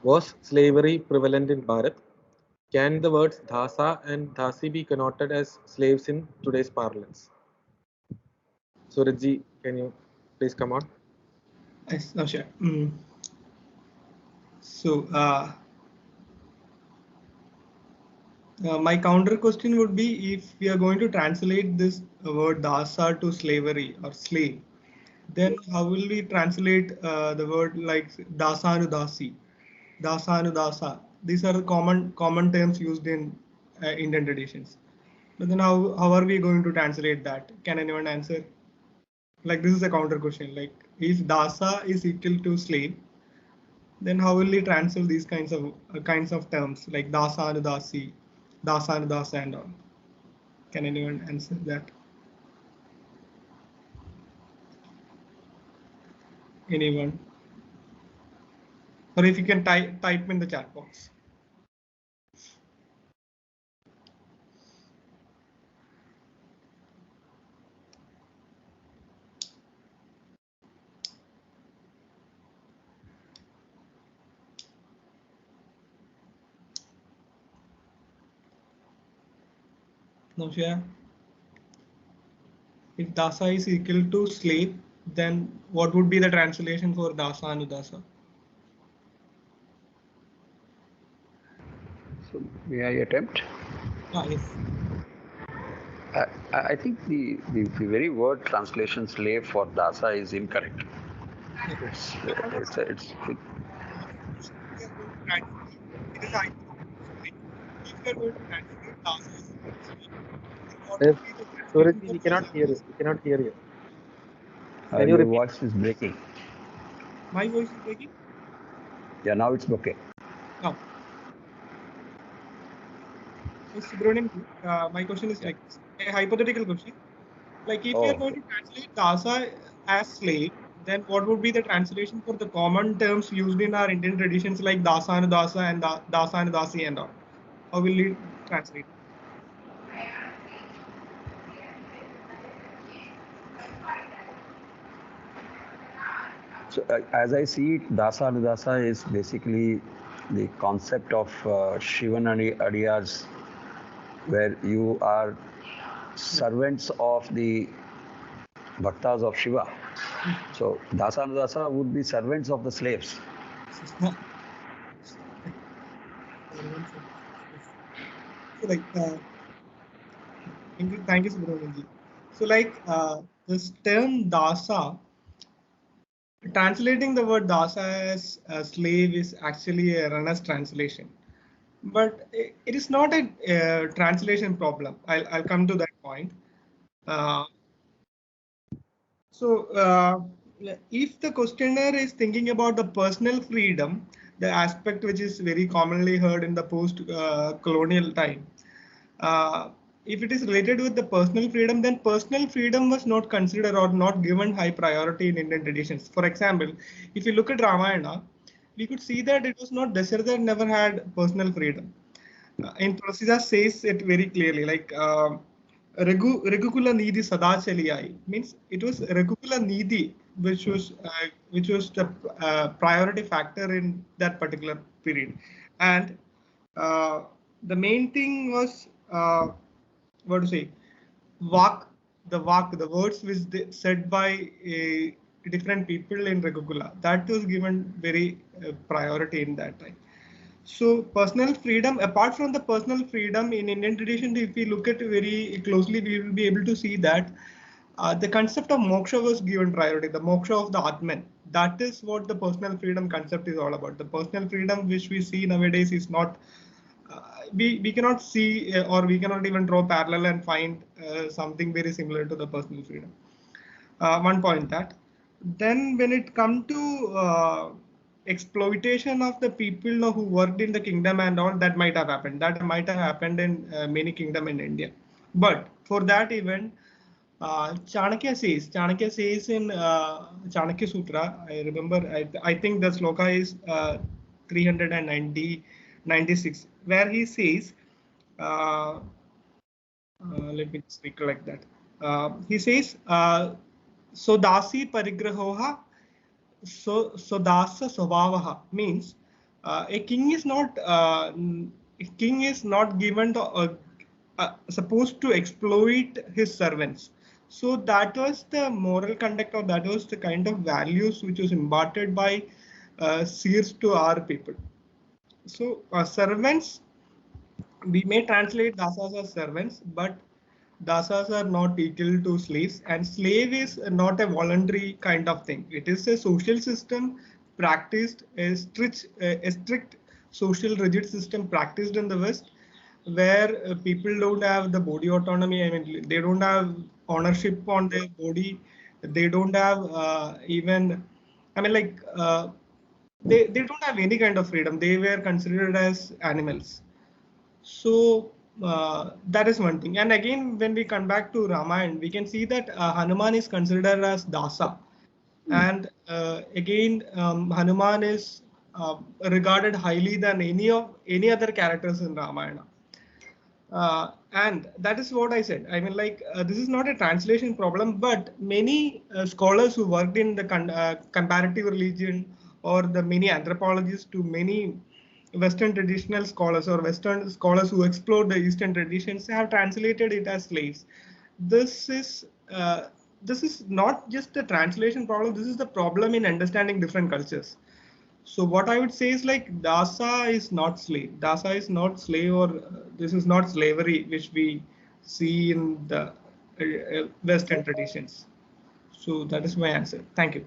Was slavery prevalent in Bharat? Can the words dhasa and dhasi be connoted as slaves in today's parlance? Surajji, can you please come on? Yes, no, sure. So, my counter question would be, if we are going to translate this word dasa to slavery or slave, then how will we translate the word like dasanu dasi, dasanu dasa? These are the common terms used in Indian traditions. But then how are we going to translate that? Can anyone answer? Like, this is a counter question. Like, if dasa is equal to slave, then how will we translate these kinds of terms like dasanu dasi, dasanu dasa, and all? Can anyone answer that? Anyone? Or if you can type in the chat box. Navshia, if dasa is equal to slave, then what would be the translation for dasa anudasa? So may I attempt? Yes. I think the very word translation slave for dasa is incorrect. It's It is I. If you are going to translate dasa as slave, then what Yes. would be the translation Surajji, for we cannot dasa hear you. anudasa? We cannot hear you. Can you your repeat? voice is breaking. My voice is breaking. Yeah, now it's okay. Oh. Subramanian, my question is Yeah. like this, a hypothetical question. Like, if you are Oh, going okay. to translate dasa as slave, then what would be the translation for the common terms used in our Indian traditions like dasa and dasa and dasa and dasi and all? How will you translate? So as I see it, dasa anudasa is basically the concept of Shivan and Adiyas, where you are servants of the bhaktas of Shiva. So dasa anudasa would be servants of the slaves. So like, thank you, Subramanian ji. So like, this term dasa, translating the word dasa as a slave is actually a runner's translation. But it is not a translation problem. I'll come to that point. Uh, so if the questioner is thinking about the personal freedom, the aspect which is very commonly heard in the post-colonial time, if it is related with the personal freedom, then personal freedom was not considered or not given high priority in Indian traditions. For example, if you look at Ramayana, we could see that it was not Dasharatha never had personal freedom. In Tulsidas says it very clearly, like Raghukula Nidhi Sada Chali Aayi, means it was Raghukula Nidhi which was the priority factor in that particular period, and the main thing was what to say, the words which said by different people in Raghukula, that was given very priority in that time. So personal freedom, apart from the personal freedom in Indian tradition, if we look at very closely, we will be able to see that the concept of moksha was given priority, the moksha of the Atman. That is what the personal freedom concept is all about. The personal freedom which we see nowadays is not, we cannot see or we cannot even draw parallel and find something very similar to the personal freedom. One point that. Then when it come to exploitation of the people who worked in the kingdom and all, that might have happened. That might have happened in many kingdom in India. But for that event, Chanakya says in Chanakya Sutra, I remember, I think the sloka is 396, where he says, uh, let me just recollect that. He says, so dasi parigrahoha, so dasa swabhavaha, means a king is not given to supposed to exploit his servants. So that was the moral conduct, or that was the kind of values which was imparted by seers to our people. So servants, we may translate dasas as servants, but dasas are not equal to slaves, and slave is not a voluntary kind of thing. It is a social system practiced, a strict social rigid system practiced in the West, where people don't have the body autonomy. I mean, they don't have ownership on their body. They don't have even, I mean, like, they don't have any kind of freedom. They were considered as animals. So that is one thing. And again, when we come back to Ramayana, we can see that Hanuman is considered as Dasa. And again, Hanuman is regarded highly than any other characters in Ramayana. And that is what I said. I mean, like, this is not a translation problem, but many scholars who worked in the comparative religion, or the many anthropologists to many Western traditional scholars, or Western scholars who explored the Eastern traditions, have translated it as slaves. This is not just a translation problem. This is the problem in understanding different cultures. So what I would say is, like, Dasa is not slave. Dasa is not slave, or this is not slavery, which we see in the Western traditions. So that is my answer. Thank you.